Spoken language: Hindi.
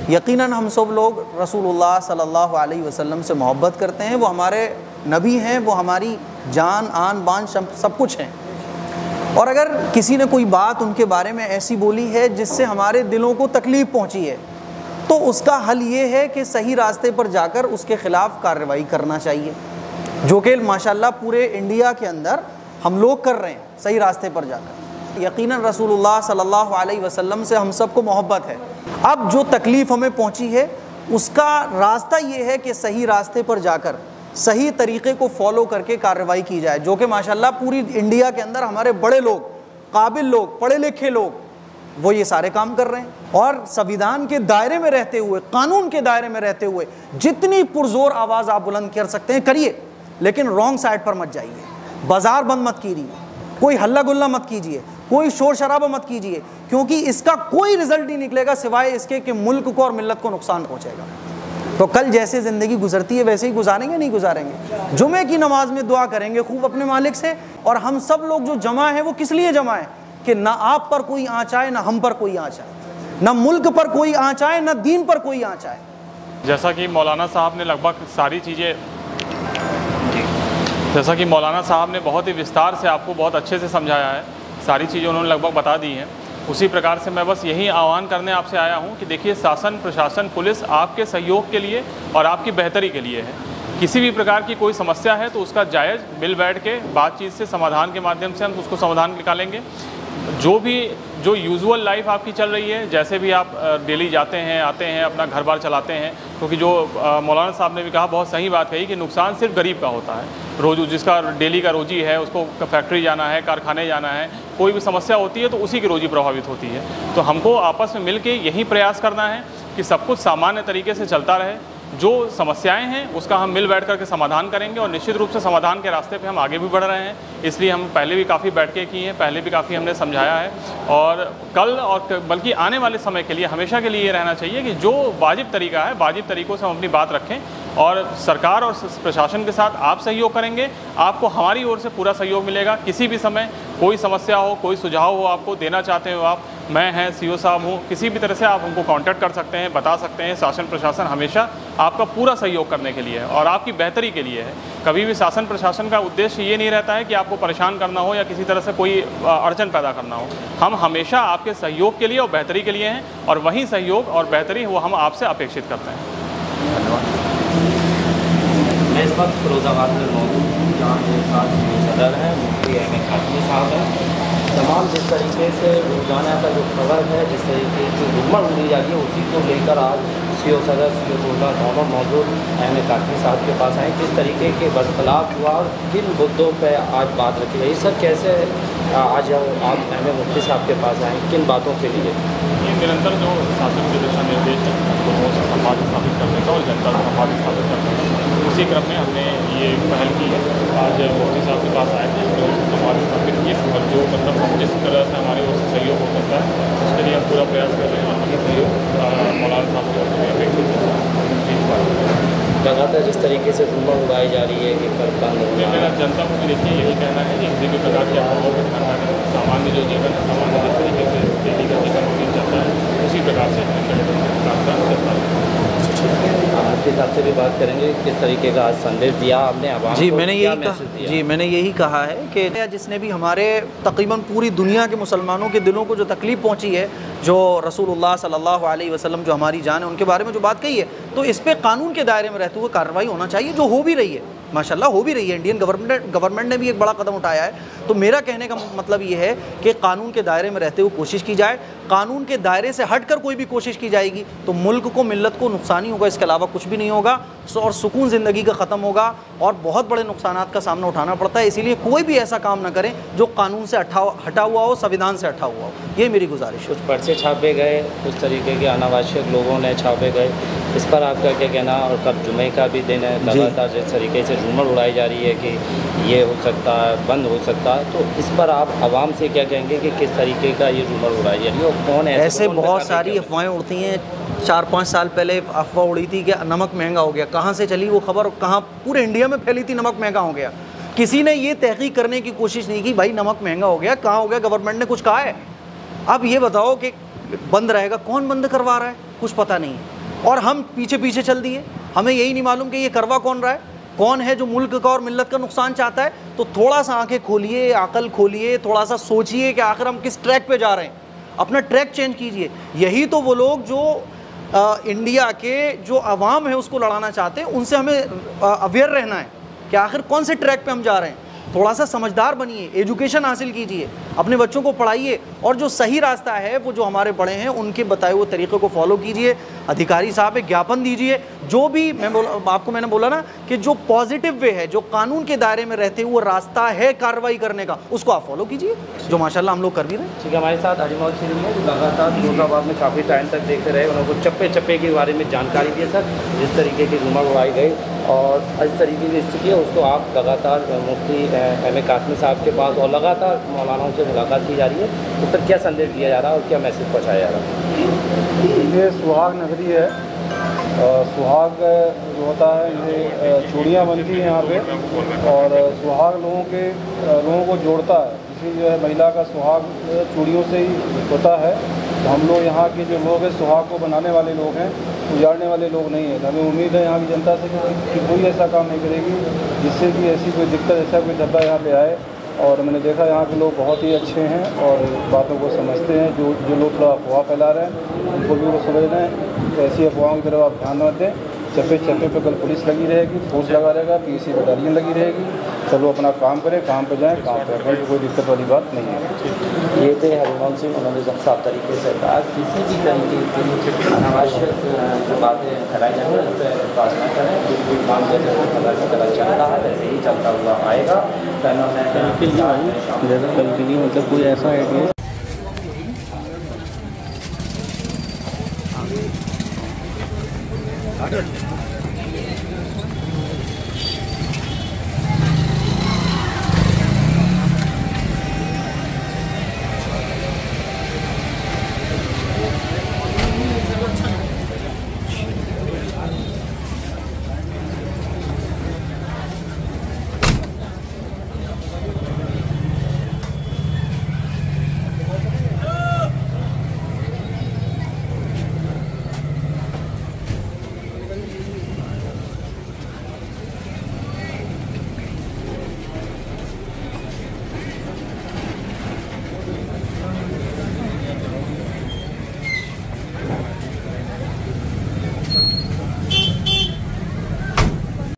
यकीनन हम सब लोग रसूलुल्लाह सल्लल्लाहु अलैहि वसल्लम से मोहब्बत करते हैं। वो हमारे नबी हैं, वो हमारी जान आन बान सब कुछ हैं। और अगर किसी ने कोई बात उनके बारे में ऐसी बोली है जिससे हमारे दिलों को तकलीफ़ पहुंची है, तो उसका हल ये है कि सही रास्ते पर जाकर उसके ख़िलाफ़ कार्रवाई करना चाहिए, जो कि माशाल्लाह पूरे इंडिया के अंदर हम लोग कर रहे हैं सही रास्ते पर जाकर। यकीनन रसूलुल्लाह सल्लल्लाहु अलैहि वसल्लम से हम सबको मोहब्बत है। अब जो तकलीफ़ हमें पहुंची है उसका रास्ता ये है कि सही रास्ते पर जाकर सही तरीक़े को फॉलो करके कार्रवाई की जाए, जो कि माशाल्लाह पूरी इंडिया के अंदर हमारे बड़े लोग, काबिल लोग, पढ़े लिखे लोग वो ये सारे काम कर रहे हैं। और संविधान के दायरे में रहते हुए, कानून के दायरे में रहते हुए जितनी पुरजोर आवाज़ आप बुलंद कर सकते हैं करिए, लेकिन रॉन्ग साइड पर मत जाइए। बाज़ार बंद मत कीजिए, कोई हल्ला गुल्ला मत कीजिए, कोई शोर शराबा मत कीजिए, क्योंकि इसका कोई रिजल्ट नहीं निकलेगा सिवाय इसके कि मुल्क को और मिल्लत को नुकसान पहुँचेगा। तो कल जैसे ज़िंदगी गुजरती है वैसे ही गुजारेंगे, नहीं गुजारेंगे। जुमे की नमाज में दुआ करेंगे खूब अपने मालिक से। और हम सब लोग जो जमा हैं वो किस लिए जमा है कि ना आप पर कोई आँच आए, ना हम पर कोई आँच आए, ना मुल्क पर कोई आँच आए, ना दीन पर कोई आँच आए। जैसा कि मौलाना साहब ने लगभग सारी चीज़ें बहुत ही विस्तार से आपको बहुत अच्छे से समझाया है, सारी चीज़ें उन्होंने लगभग बता दी हैं। उसी प्रकार से मैं बस यही आह्वान करने आपसे आया हूं कि देखिए, शासन, प्रशासन, पुलिस आपके सहयोग के लिए और आपकी बेहतरी के लिए है। किसी भी प्रकार की कोई समस्या है तो उसका जायज़ मिल बैठ के बातचीत से समाधान के माध्यम से हम उसको समाधान निकालेंगे। जो यूजुअल लाइफ आपकी चल रही है, जैसे भी आप डेली जाते हैं आते हैं, अपना घर बार चलाते हैं, क्योंकि जो मौलाना साहब ने भी कहा, बहुत सही बात कही कि नुकसान सिर्फ गरीब का होता है। रोज़ जिसका डेली का रोजी है, उसको फैक्ट्री जाना है, कारखाने जाना है, कोई भी समस्या होती है तो उसी की रोजी प्रभावित होती है। तो हमको आपस में मिल के यही प्रयास करना है कि सब कुछ सामान्य तरीके से चलता रहे। जो समस्याएं हैं उसका हम मिल बैठ कर के समाधान करेंगे और निश्चित रूप से समाधान के रास्ते पे हम आगे भी बढ़ रहे हैं। इसलिए हम पहले भी काफ़ी बैठकें की हैं, पहले भी काफ़ी हमने समझाया है। और कल और बल्कि आने वाले समय के लिए हमेशा के लिए ये रहना चाहिए कि जो वाजिब तरीका है, वाजिब तरीक़ों से हम अपनी बात रखें और सरकार और प्रशासन के साथ आप सहयोग करेंगे, आपको हमारी ओर से पूरा सहयोग मिलेगा। किसी भी समय कोई समस्या हो, कोई सुझाव हो, आपको देना चाहते हो आप, मैं हैं, सीओ साहब हूँ, किसी भी तरह से आप हमको कांटेक्ट कर सकते हैं, बता सकते हैं। शासन प्रशासन हमेशा आपका पूरा सहयोग करने के लिए है और आपकी बेहतरी के लिए है। कभी भी शासन प्रशासन का उद्देश्य ये नहीं रहता है कि आपको परेशान करना हो या किसी तरह से कोई अड़चन पैदा करना हो। हम हमेशा आपके सहयोग के लिए और बेहतरी के लिए हैं और वही सहयोग और बेहतरी वो हम आपसे अपेक्षित करते हैं। धन्यवाद। मैं इस वक्त फिरोज़ाबाद में मौजूद हूँ, जहाँ मेरे साथ सदर हैं, मुफ्ती अहमद कासमी साहब हैं। तमाम जिस तरीके से रोज़ाना का जो खबर है, जिस तरीके की रुमर उड़ी जा रही है, उसी को लेकर आज सीओ सदर, सीओ रोज़ा दोनों मौजूद अहमद कासमी साहब के पास आए। किस तरीके के बरखलाफ हुआ और किन मुद्दों पर आज बात रखी गई, सर कैसे आज आप अहमद मुफ्ती साहब के पास आए, किन बातों के लिए? ये निरंतर जो शासन के दिशा निर्देश हैं, लोगों से संवाद स्थापित करने का और जनता से संवाद स्थापित करने का, उसी क्रम में हमने ये पहल की है। आज मुफ्ती साहब के पास आए थे, संवाद स्थापित किए और जो मतलब हम जिस तरह से हमारे ओर से सहयोग हो सकता है उसके लिए हम पूरा प्रयास कर रहे हैं और हमें सहयोग मौलाना साहब की ओर से अपेक्षित है। लगातार जिस तरीके से रुमर उड़ाई जा रही है कि कल बंद होगा, मेरा जनता को भी देखिए यही कहना है कि किसी भी प्रकार की अफवाहों पर ध्यान रखें। सामान्य जो जीवन है, सामान्य जिस तरीके से डेली का जीवन रूटीन चलता है उसी प्रकार से काम चलता है। आपके साथ से भी बात करेंगे किस तरीके का आज संदेश दिया आपने आवाम को? मैंने यही कहा है कि जिसने भी हमारे तकरीबन पूरी दुनिया के मुसलमानों के दिलों को जो तकलीफ़ पहुंची है, जो रसूलुल्लाह सल्लल्लाहु अलैहि वसल्लम जो हमारी जान है उनके बारे में जो बात कही है, तो इस पर कानून के दायरे में रहते हुए कार्रवाई होना चाहिए, जो हो भी रही है, माशाल्लाह हो भी रही है। इंडियन गवर्नमेंट ने भी एक बड़ा कदम उठाया है। तो मेरा कहने का मतलब ये है कि कानून के दायरे में रहते हुए कोशिश की जाए। कानून के दायरे से हटकर कोई भी कोशिश की जाएगी तो मुल्क को, मिल्लत को नुकसान ही होगा, इसके अलावा कुछ भी नहीं होगा। और सुकून ज़िंदगी का ख़त्म होगा और बहुत बड़े नुकसानात का सामना उठाना पड़ता है। इसीलिए कोई भी ऐसा काम ना करें जो कानून से हटा हुआ हो, संविधान से हटा हुआ हो। ये मेरी गुजारिश है। कुछ पर्चे छापे गए, कुछ तरीके के अनावश्यक लोगों ने छापे गए, इस पर आपका क्या कहना? और कब जुमे का भी दिन है, लगातार जिस तरीके से रूमर उड़ाई जा रही है कि ये हो सकता है, बंद हो सकता है, तो इस पर आप आवाम से क्या कहेंगे कि किस तरीके का ये रूमर उड़ाई जा रही है और कौन ऐसे बहुत सारी अफवाहें उड़ती हैं। 4-5 साल पहले अफवाह उड़ी थी कि नमक महंगा हो गया। कहाँ से चली वो खबर? कहाँ पूरे इंडिया में फैली थी नमक महंगा हो गया। किसी ने ये तहकीक करने की कोशिश नहीं की भाई नमक महंगा हो गया, कहाँ हो गया, गवर्नमेंट ने कुछ कहा है? अब ये बताओ कि बंद रहेगा, कौन बंद करवा रहा है? कुछ पता नहीं है। और हम पीछे पीछे चल दिए। हमें यही नहीं मालूम कि ये करवा कौन रहा है, कौन है जो मुल्क का और मिल्लत का नुकसान चाहता है। तो थोड़ा सा आंखें खोलिए, अकल खोलिए, थोड़ा सा सोचिए कि आखिर हम किस ट्रैक पे जा रहे हैं, अपना ट्रैक चेंज कीजिए। यही तो वो लोग जो इंडिया के जो अवाम है उसको लड़ाना चाहते हैं, उनसे हमें अवेयर रहना है कि आखिर कौन से ट्रैक पे हम जा रहे हैं। थोड़ा सा समझदार बनिए, एजुकेशन हासिल कीजिए, अपने बच्चों को पढ़ाइए, और जो सही रास्ता है वो जो हमारे बड़े हैं उनके बताए हुए तरीक़े को फॉलो कीजिए। अधिकारी साहब एक ज्ञापन दीजिए, जो भी मैंने बोला ना कि जो पॉजिटिव वे है, जो कानून के दायरे में रहते हुए रास्ता है कार्रवाई करने का, उसको आप फॉलो कीजिए, जो माशाल्लाह हम लोग कर भी रहे हैं। ठीक है, हमारे साथ अजमल शरीफ है जो लगातार फिरोजाबाद में काफ़ी टाइम तक देखते रहे, उनको चप्पे चप्पे के बारे में जानकारी दी सर, जिस तरीके की रूमर उड़ाई गई और इस तरीके की स्थिति है उसको आप लगातार मुफ्ती एम ए कासमी साहब के पास और लगातार मौलानाओं से मुलाकात की जा रही है, उस पर क्या संदेश दिया जा रहा है और क्या मैसेज पहुँचाया जा रहा है? ये सुहाग नगरी है, सुहाग जो होता है ये चूड़ियाँ बनती हैं यहाँ पे, और सुहाग लोगों को जोड़ता है। इसी जो है महिला का सुहाग चूड़ियों से ही होता है। तो हम लोग यहाँ के जो लोग हैं सुहाग को बनाने वाले लोग हैं, उजाड़ने वाले लोग नहीं हैं। हमें उम्मीद है यहाँ की जनता से कि कोई ऐसा काम नहीं करेगी जिससे कि ऐसी कोई दिक्कत, ऐसा कोई धब्बा यहाँ पे आए। और मैंने देखा यहाँ के लोग बहुत ही अच्छे हैं और बातों को समझते हैं। जो लोग थोड़ा अफवाह फैला रहे हैं उनको भी वो समझ रहे हैं, तो ऐसी अफवाहों की तरफ आप ध्यान न दें। चप्पे चप्पे पे कल पुलिस लगी रहेगी, फोर्स लगा रहेगा, पीसी बटालियन लगी रहेगी। सब लोग अपना काम करें, काम पे जाएं, काम पे रखें, कोई दिक्कत वाली बात नहीं है। ये थे हरिमोहन सिंह, उन्होंने साफ तरीके से कहा किसी भी तरीके की अनावश्यक बातें फैलाई जाएंगी उन पर विश्वास न करें। जो काम जैसे खबर में गलत चल रहा है वैसे ही चलता हुआ आएगा। कल के लिए मतलब कोई ऐसा आइडिया